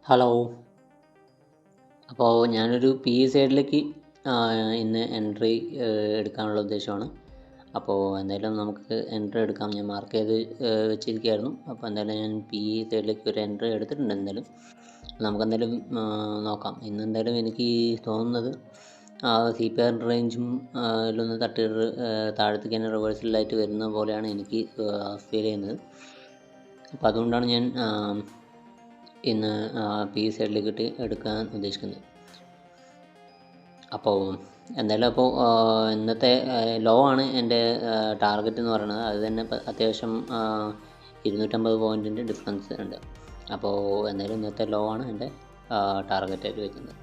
Hello. അപ്പോൾ ഞാനൊരു P E സൈഡിലേക്ക് ഇന്ന് എൻട്രി എടുക്കാനുള്ള ഉദ്ദേശമാണ്. അപ്പോൾ എന്തായാലും നമുക്ക് എൻട്രി എടുക്കാം. ഞാൻ മാർക്ക് ചെയ്ത് വെച്ചിരിക്കുകയായിരുന്നു. അപ്പോൾ എന്തായാലും ഞാൻ പി ഇ സൈഡിലേക്ക് ഒരു എൻട്രി എടുത്തിട്ടുണ്ട്. എന്തായാലും നമുക്കെന്തായാലും നോക്കാം. ഇന്നെന്തായാലും എനിക്ക് തോന്നുന്നത് സി പി ആർ റേഞ്ചും ഇതിലൊന്ന് താഴത്തേക്ക് തന്നെ റിവേഴ്സലായിട്ട് വരുന്ന പോലെയാണ് എനിക്ക് ഫീൽ ചെയ്യുന്നത്. അപ്പോൾ അതുകൊണ്ടാണ് ഞാൻ ഇന്ന് പി ഇ സൈഡിലേക്ക് എടുക്കാൻ ഉദ്ദേശിക്കുന്നത്. അപ്പോൾ എന്തായാലും ഇന്നത്തെ ലോ ആണ് എൻ്റെ ടാർഗറ്റ് എന്ന് പറയുന്നത്. അത് തന്നെ അത്യാവശ്യം 250 പോയിൻറ്റിൻ്റെ ഡിഫറൻസ് ഉണ്ട്. അപ്പോൾ എന്തായാലും ഇന്നത്തെ ലോ ആണ് എൻ്റെ ടാർഗറ്റായിട്ട് വയ്ക്കുന്നത്.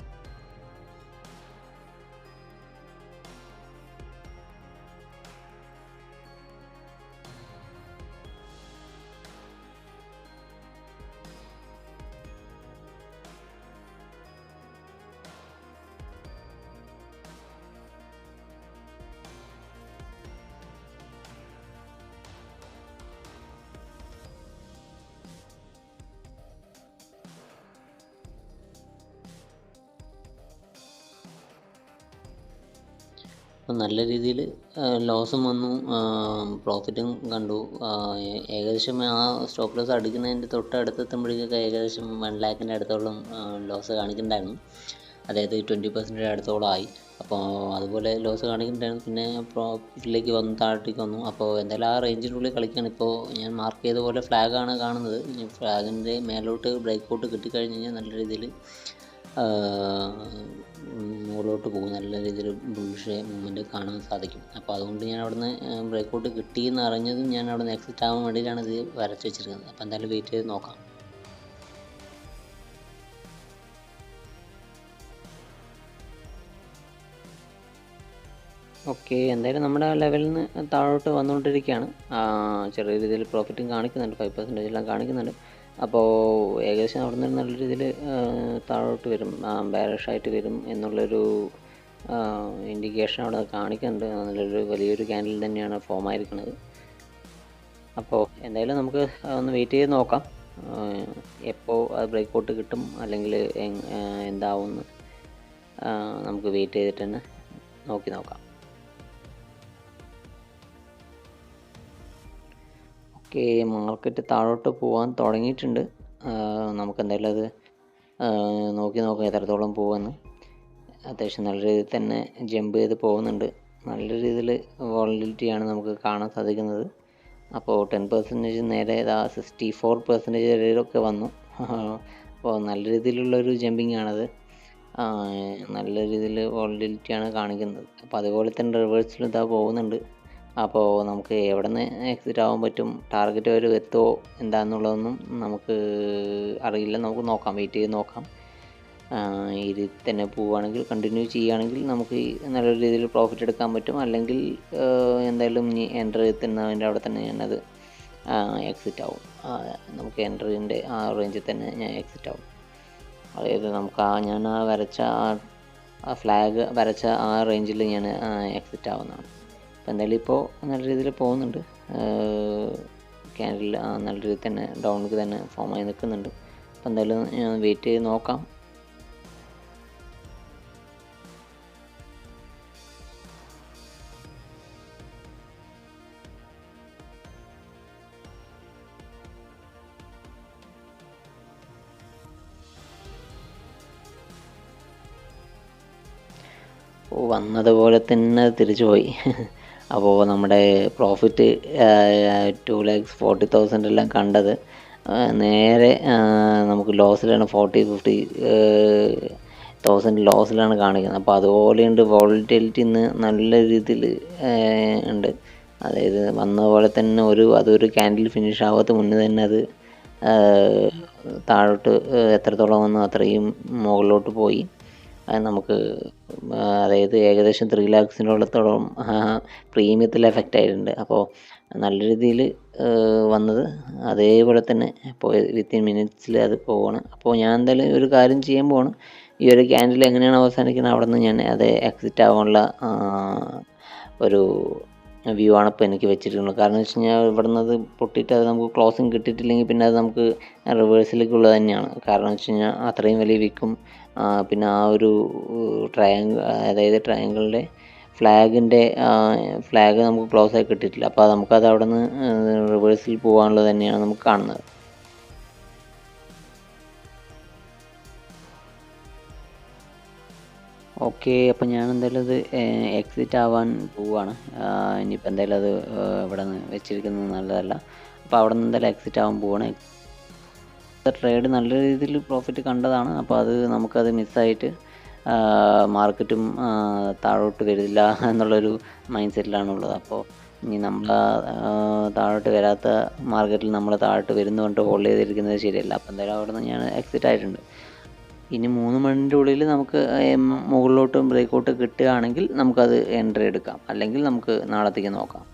അപ്പോൾ നല്ല രീതിയിൽ ലോസും വന്നു, പ്രോഫിറ്റും കണ്ടു. ഏകദേശം ആ സ്റ്റോപ്പ് ലോസ് അടിക്കുന്നതിൻ്റെ തൊട്ടടുത്തെത്തുമ്പോഴേക്കൊക്കെ ഏകദേശം 1 ലാഖിൻ്റെ അടുത്തോളം ലോസ് കാണിക്കുന്നുണ്ടായിരുന്നു. അതായത് 20% അടുത്തോളം ആയി. അപ്പോൾ അതുപോലെ ലോസ് കാണിക്കുന്നുണ്ടായിരുന്നു. പിന്നെ പ്രോഫിറ്റിലേക്ക് വന്നു, താഴത്തേക്ക് വന്നു. അപ്പോൾ എന്തായാലും ആ റേഞ്ചിനുള്ളിൽ കളിക്കുകയാണ്. ഇപ്പോൾ ഞാൻ മാർക്ക് ചെയ്ത പോലെ ഫ്ലാഗാണ് കാണുന്നത്. ഈ ഫ്ലാഗിൻ്റെ മേലോട്ട് ബ്രേക്ക് ഔട്ട് കിട്ടിക്കഴിഞ്ഞ് കഴിഞ്ഞാൽ നല്ല രീതിയിൽ മുകളിലോട്ട് പോകും. നല്ല രീതിയിൽ ബുള്ളിഷ് മൂവ്മെൻറ്റ് കാണാൻ സാധിക്കും. അപ്പോൾ അതുകൊണ്ട് ഞാൻ അവിടുന്ന് ബ്രേക്ക് ഔട്ട് കിട്ടിയെന്ന് അറിഞ്ഞതും ഞാൻ അവിടുന്ന് എക്സിറ്റ് ആവാൻ വേണ്ടിയിട്ടാണ് ഇത് വരച്ച് വെച്ചിരിക്കുന്നത്. അപ്പോൾ എന്തായാലും വെയിറ്റ് ചെയ്ത് നോക്കാം. ഓക്കെ, എന്തായാലും നമ്മുടെ ലെവലിൽ നിന്ന് താഴോട്ട് വന്നുകൊണ്ടിരിക്കുകയാണ്. ചെറിയ രീതിയിൽ പ്രോഫിറ്റും കാണിക്കുന്നുണ്ട്, 5% എല്ലാം കാണിക്കുന്നുണ്ട്. അപ്പോൾ ഏകദേശം അവിടെ നിന്ന് നല്ല രീതിയിൽ താഴോട്ട് വരും, ബെയറിഷായിട്ട് വരും എന്നുള്ളൊരു ഇൻഡിക്കേഷൻ അവിടെ കാണിക്കുന്നുണ്ട്. നല്ലൊരു വലിയൊരു ക്യാൻഡിൽ തന്നെയാണ് ഫോം ആയിരിക്കുന്നത്. അപ്പോൾ എന്തായാലും നമുക്ക് ഒന്ന് വെയിറ്റ് ചെയ്ത് നോക്കാം എപ്പോൾ അത് ബ്രേക്ക് ഔട്ട് കിട്ടും അല്ലെങ്കിൽ എന്താവുമെന്ന് നമുക്ക് വെയിറ്റ് ചെയ്തിട്ട് തന്നെ നോക്കാം. ഓക്കെ, മാർക്കറ്റ് താഴോട്ട് പോകാൻ തുടങ്ങിയിട്ടുണ്ട്. നമുക്കെന്തായാലും അത് നോക്കാം എത്രത്തോളം പോകുമെന്ന്. അത്യാവശ്യം നല്ല രീതിയിൽ തന്നെ ജമ്പ് ചെയ്ത് പോകുന്നുണ്ട്. നല്ല രീതിയിൽ വോളറ്റിലിറ്റിയാണ് നമുക്ക് കാണാൻ സാധിക്കുന്നത്. അപ്പോൾ 10% നേരെ 64% വരെയൊക്കെ വന്നു. അപ്പോൾ നല്ല രീതിയിലുള്ളൊരു ജമ്പിങ് ആണത്. നല്ല രീതിയിൽ വോളറ്റിലിറ്റിയാണ് കാണിക്കുന്നത്. അപ്പോൾ അതുപോലെ തന്നെ റിവേഴ്സിൽ പോകുന്നുണ്ട്. അപ്പോൾ നമുക്ക് എവിടെ നിന്ന് എക്സിറ്റ് ആവാൻ പറ്റും, ടാർഗറ്റ് വരെ എത്തുമോ എന്താണെന്നുള്ളതൊന്നും നമുക്ക് അറിയില്ല. നമുക്ക് നോക്കാം, വെയിറ്റ് ചെയ്ത് നോക്കാം. ഈ രീതിയിൽ തന്നെ പോവുകയാണെങ്കിൽ, കണ്ടിന്യൂ ചെയ്യുകയാണെങ്കിൽ നമുക്ക് നല്ലൊരു രീതിയിൽ പ്രോഫിറ്റ് എടുക്കാൻ പറ്റും. അല്ലെങ്കിൽ എന്തായാലും ഇനി എൻട്രി എത്തുന്നതിൻ്റെ അവിടെ തന്നെ ഞാനത് എക്സിറ്റ് ആവും. നമുക്ക് എൻട്രീൻ്റെ ആ റേഞ്ചിൽ തന്നെ ഞാൻ എക്സിറ്റ് ആവും. അതായത് നമുക്ക് ഞാൻ വരച്ച ഫ്ലാഗ് വരച്ച ആ റേഞ്ചിൽ ഞാൻ എക്സിറ്റ് ആവുന്നതാണ്. അപ്പോൾ എന്തായാലും ഇപ്പോൾ നല്ല രീതിയിൽ പോകുന്നുണ്ട്. ക്യാൻഡിൽ നല്ല രീതിയിൽ തന്നെ ഡൗണിലേക്ക് തന്നെ ഫോമായി നിൽക്കുന്നുണ്ട്. അപ്പോൾ എന്തായാലും ഞാൻ വെയിറ്റ് ചെയ്ത് നോക്കാം. വന്നതുപോലെ തന്നെ തിരിച്ചു പോയി. അപ്പോൾ നമ്മുടെ പ്രോഫിറ്റ് 2,40,000 എല്ലാം കണ്ടത് നേരെ നമുക്ക് ലോസിലാണ്, 40,000-50,000 ലോസിലാണ് കാണിക്കുന്നത്. അപ്പോൾ അതുപോലെയുണ്ട് വോളറ്റിലിറ്റി ഇന്ന് നല്ല രീതിയിൽ ഉണ്ട്. അതായത് വന്നതുപോലെ തന്നെ അതൊരു ക്യാൻഡിൽ ഫിനിഷ് ആവാത്ത മുന്നേ തന്നെ അത് താഴോട്ട് എത്രത്തോളം വന്നു അത്രയും മുകളിലോട്ട് പോയി. നമുക്ക് അതായത് ഏകദേശം 3 ലാക്സിനോളത്തോളം പ്രീമിയത്തിൽ എഫക്റ്റ് ആയിട്ടുണ്ട്. അപ്പോൾ നല്ല രീതിയിൽ വന്നത് അതേപോലെ തന്നെ ഇപ്പോൾ വിത്തിൻ മിനിറ്റ്സിൽ അത് പോവാണ്. അപ്പോൾ ഞാൻ എന്തായാലും ഒരു കാര്യം ചെയ്യാൻ പോവാണ്. ഈ ഒരു ക്യാൻഡിൽ എങ്ങനെയാണ് അവസാനിക്കുന്നത് അവിടെ നിന്ന് ഞാൻ അത് എക്സിറ്റ് ആവാനുള്ള ഒരു വ്യൂ ആണ് ഇപ്പോൾ എനിക്ക് വെച്ചിട്ടുള്ളത്. കാരണം എന്ന് വെച്ച് കഴിഞ്ഞാൽ ഇവിടെ നിന്ന് അത് പൊട്ടിയിട്ട് അത് നമുക്ക് ക്ലോസിങ് കിട്ടിയിട്ടില്ലെങ്കിൽ പിന്നെ അത് നമുക്ക് റിവേഴ്സിലേക്കുള്ളത് തന്നെയാണ്. കാരണം എന്ന് വെച്ച് കഴിഞ്ഞാൽ അത്രയും വലിയ വിക്കും പിന്നെ ആ ഒരു അതായത് ട്രയാങ്കിളിൻ്റെ ഫ്ലാഗ് നമുക്ക് ക്ലോസ് ആയി കിട്ടിയിട്ടില്ല. അപ്പോൾ നമുക്കത് അവിടെ നിന്ന് റിവേഴ്സിൽ പോകാനുള്ളത് തന്നെയാണ് നമുക്ക് കാണുന്നത്. ഓക്കെ, അപ്പോൾ ഞാൻ എന്തായാലും അത് എക്സിറ്റ് ആവാൻ പോവുകയാണ്. ഇനിയിപ്പോൾ എന്തായാലും അത് ഇവിടെ നിന്ന് വെച്ചിരിക്കുന്നത് നല്ലതല്ല. അപ്പോൾ അവിടെ നിന്ന് എന്തായാലും എക്സിറ്റ് ആവാൻ പോവുകയാണ്. ട്രേഡ് നല്ല രീതിയിൽ പ്രോഫിറ്റ് കണ്ടതാണ്. അപ്പോൾ അത് നമുക്കത് മിസ്സായിട്ട് മാർക്കറ്റും താഴോട്ട് വരില്ല എന്നുള്ളൊരു മൈൻഡ് സെറ്റിലാണുള്ളത്. അപ്പോൾ ഇനി നമ്മൾ താഴോട്ട് വരാത്ത മാർക്കറ്റിൽ നമ്മൾ താഴോട്ട് വരുന്നുകൊണ്ട് ഹോൾഡ് ചെയ്തിരിക്കുന്നത് ശരിയല്ല. അപ്പോൾ എന്തായാലും അവിടെ നിന്ന് ഞാൻ എക്സിറ്റ് ആയിട്ടുണ്ട്. ഇനി 3 മണിൻ്റെ ഉള്ളിൽ നമുക്ക് മുകളിലോട്ട് ബ്രേക്കൗട്ട് കിട്ടുകയാണെങ്കിൽ നമുക്കത് എൻട്രി എടുക്കാം, അല്ലെങ്കിൽ നമുക്ക് നാളത്തേക്ക് നോക്കാം.